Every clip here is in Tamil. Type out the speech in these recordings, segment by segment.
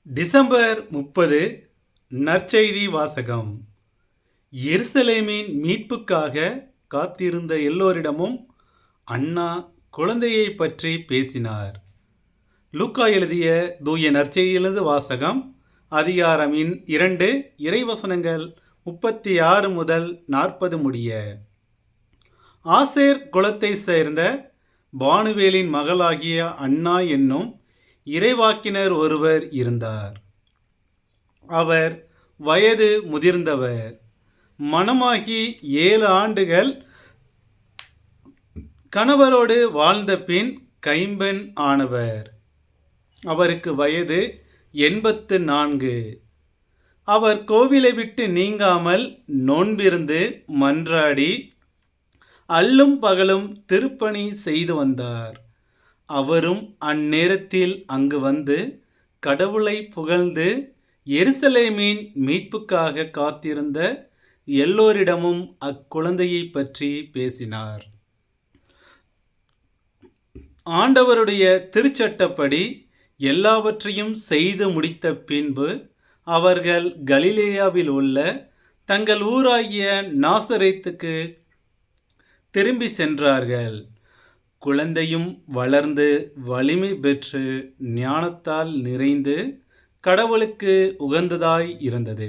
டிசம்பர் 30 நற்செய்தி வாசகம். எருசலேமின் மீட்புக்காக காத்திருந்த எல்லோரிடமும் அன்னா குழந்தையை பற்றி பேசினார். லூக்கா எழுதிய தூய நற்செய்தியிலிருந்து வாசகம். அதிகாரம் 2, இறைவசனங்கள் 36 முதல் 40 முடிய. ஆசேர் குலத்தை சேர்ந்த பானுவேலின் மகளாகிய அன்னா என்னும் இறைவாக்கினர் ஒருவர் இருந்தார். அவர் வயது முதிர்ந்தவர். மணமாகி 7 ஆண்டுகள் கணவரோடு வாழ்ந்த பின் கைம்பெண் ஆனவர். அவருக்கு வயது 84. அவர் கோவிலை விட்டு நீங்காமல் நோன்பிருந்து மன்றாடி அல்லும் பகலும் திருப்பணி செய்து வந்தார். அவரும் அந்நேரத்தில் அங்கு வந்து கடவுளை புகழ்ந்து எருசலேமின் மீட்புக்காக காத்திருந்த எல்லோரிடமும் அக்குழந்தையை பற்றி பேசினார். ஆண்டவருடைய திருச்சட்டப்படி எல்லாவற்றையும் செய்து முடித்த பின்பு அவர்கள் கலிலேயாவில் உள்ள தங்கள் ஊராகிய நாசரேத்துக்கு திரும்பி சென்றார்கள். குழந்தையும் வளர்ந்து வலிமை பெற்று ஞானத்தால் நிறைந்து கடவுளுக்கு உகந்ததாய் இருந்தது.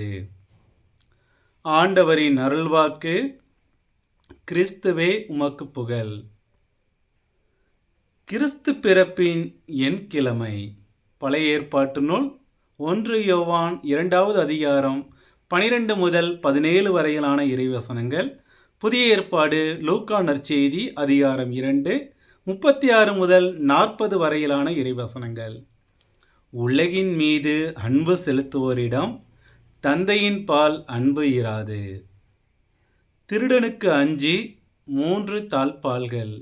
ஆண்டவரின் அருள்வாக்கு. கிறிஸ்துவே உமக்கு புகழ். கிறிஸ்து பிறப்பின் எண்கிழமை. பழைய ஏற்பாட்டு நூல் 1 யோவான் 2வது அதிகாரம் 12 முதல் 17 வரையிலான இறைவசனங்கள். புதிய ஏற்பாடு லூக்கா நற்செய்தி அதிகாரம் 2 36 முதல் 40 வரையிலான இறைவசனங்கள். உலகின் மீது அன்பு செலுத்துவோரிடம் தந்தையின் பால் அன்பு இராது. திருடனுக்கு அஞ்சி 3 தாழ்ப்பாள்கள்.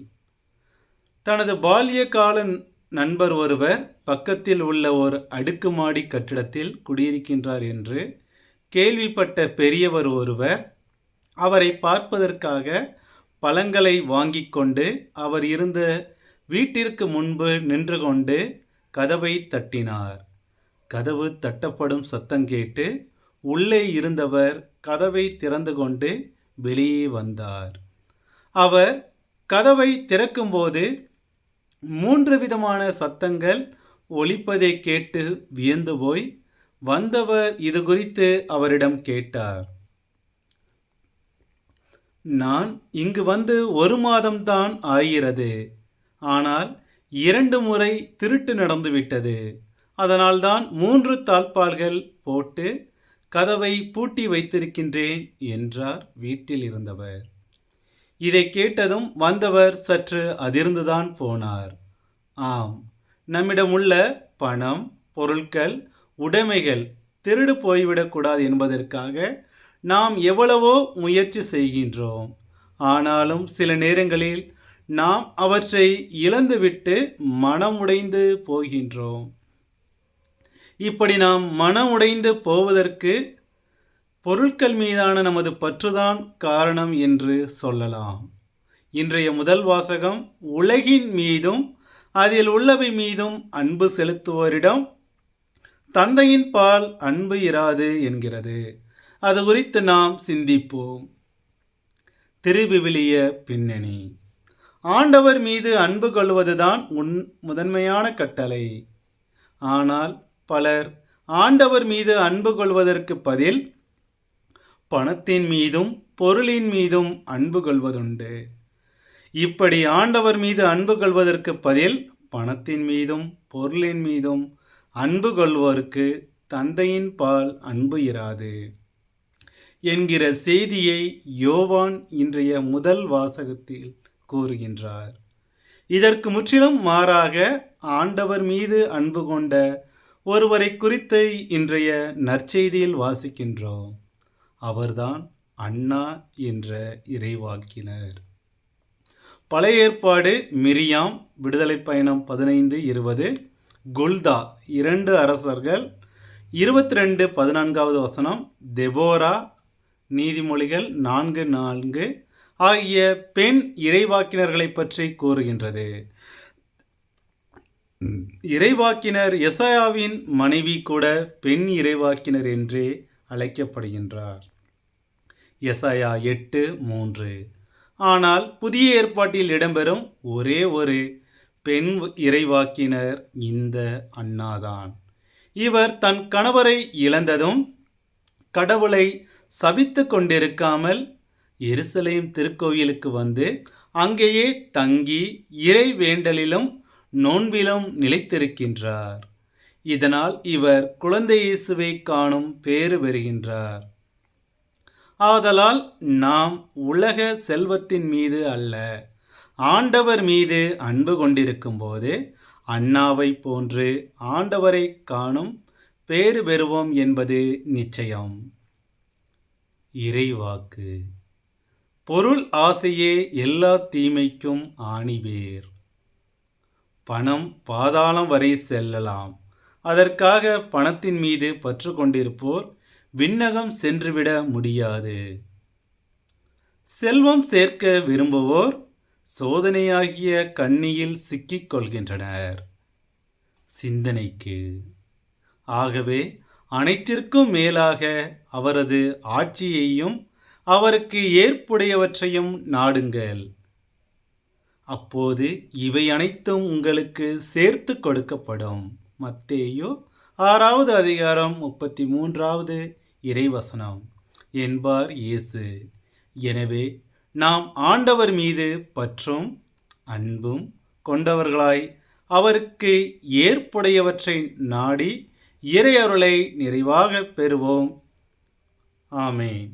தனது பால்ய கால நண்பர் ஒருவர் பக்கத்தில் உள்ள ஒரு அடுக்குமாடி கட்டிடத்தில் குடியிருக்கின்றார் என்று கேள்விப்பட்ட பெரியவர் ஒருவர் அவரை பார்ப்பதற்காக பழங்களை வாங்கி கொண்டு அவர் இருந்த வீட்டிற்கு முன்பு நின்று கொண்டு கதவை தட்டினார். கதவு தட்டப்படும் சத்தம் கேட்டு உள்ளே இருந்தவர் கதவை திறந்து கொண்டு வெளியே வந்தார். அவர் கதவை திறக்கும்போது 3 விதமான சத்தங்கள் ஒலிப்பதை கேட்டு வியந்து போய் வந்தவர் இது குறித்து அவரிடம் கேட்டார். நான் இங்கு வந்து 1 மாதம்தான் ஆகிறது. ஆனால் 2 முறை திருட்டு நடந்துவிட்டது. அதனால்தான் 3 தாழ்ப்பாள்கள் போட்டு கதவை பூட்டி வைத்திருக்கின்றேன் என்றார் வீட்டில் இருந்தவர். இதை கேட்டதும் வந்தவர் சற்று அதிர்ந்துதான் போனார். ஆம், நம்மிடமுள்ள பணம், பொருட்கள், உடைமைகள் திருடு போய்விடக்கூடாது என்பதற்காக நாம் எவ்வளவோ முயற்சி செய்கின்றோம். ஆனாலும் சில நேரங்களில் நாம் அவற்றை இழந்துவிட்டு மனமுடைந்து போகின்றோம். இப்படி நாம் மனமுடைந்து போவதற்கு பொருட்கள் மீதான நமது பற்றுதான் காரணம் என்று சொல்லலாம். இன்றைய முதல் வாசகம் உலகின் மீதும் அதில் உள்ளவை மீதும் அன்பு செலுத்துவோரிடம் தந்தையின் பால் அன்பு இராது என்கிறது. அது குறித்து நாம் சிந்திப்போம். திருவிவிலிய பின்னணி. ஆண்டவர் மீது அன்பு கொள்வதுதான் முதன்மையான கட்டளை. ஆனால் பலர் ஆண்டவர் மீது அன்பு கொள்வதற்கு பதில் பணத்தின் மீதும் பொருளின் மீதும் அன்பு கொள்வதுண்டு. இப்படி ஆண்டவர் மீது அன்பு கொள்வதற்கு பதில் பணத்தின் மீதும் பொருளின் மீதும் அன்பு கொள்வோருக்கு தந்தையின் பால் அன்பு இராது என்கிற செய்தியை யோவான் இன்றைய முதல் வாசகத்தில் கூறுகின்றார். இதற்கு முற்றிலும் மாறாக ஆண்டவர் மீது அன்பு கொண்ட ஒருவரை குறித்து இன்றைய நற்செய்தியில் வாசிக்கின்றோம். அவர்தான் அன்னா என்ற இறைவாக்கினர். பழைய ஏற்பாடு மிரியாம், விடுதலை பயணம் 15:20, குல்தா 2 அரசர்கள் 22:14 வசனம், தெபோரா நீதிமொழிகள் 4:4 ஆகிய பெண் இறைவாக்கினர்களை பற்றி கூறுகின்றது. இறைவாக்கினர் எசாயாவின் மனைவி கூட பெண் இறைவாக்கினர் என்றே அழைக்கப்படுகின்றார். எசாயா 8:3. ஆனால் புதிய ஏற்பாட்டில் இடம்பெறும் ஒரே ஒரு பெண் இறைவாக்கினர் இந்த அன்னாதான். இவர் தன் கணவரை இழந்ததும் கடவுளை சபித்து கொண்டிருக்காமல் எருசலேம் திருக்கோயிலுக்கு வந்து அங்கேயே தங்கி இறை வேண்டலிலும் நோன்பிலும் நிலைத்திருக்கின்றார். இதனால் இவர் குழந்தை இயேசுவை காணும் பேறு பெறுகின்றார். ஆதலால் நாம் உலக செல்வத்தின் மீது அல்ல, ஆண்டவர் மீது அன்பு கொண்டிருக்கும் போது அன்னாவை போன்று ஆண்டவரை காணும் பேறு பெறுவோம் என்பது நிச்சயம். இறைவாக்கு. பொருள் ஆசையே எல்லா தீமைக்கும் ஆணிவேர். பணம் பாதாளம் வரை செல்லலாம். அதற்காக பணத்தின் மீது பற்று கொண்டிருப்போர் விண்ணகம் சென்றுவிட முடியாது. செல்வம் சேர்க்க விரும்புவோர் சோதனையாகிய கண்ணியில் சிக்கிக் கொள்கின்றனர். சிந்தனைக்கு. ஆகவே அனைத்திற்கும் மேலாக அவரது ஆட்சியையும் அவருக்கு ஏற்புடையவற்றையும் நாடுங்கள். அப்போது இவை அனைத்தும் உங்களுக்கு சேர்த்து கொடுக்கப்படும். மத்தேயு 6:33 இறைவசனம் என்பார் இயேசு. எனவே நாம் ஆண்டவர் மீது பற்றும் அன்பும் கொண்டவர்களாய் அவருக்கு ஏற்புடையவற்றை நாடி இறையருளை நிறைவாக பெறுவோம். ஆமென்.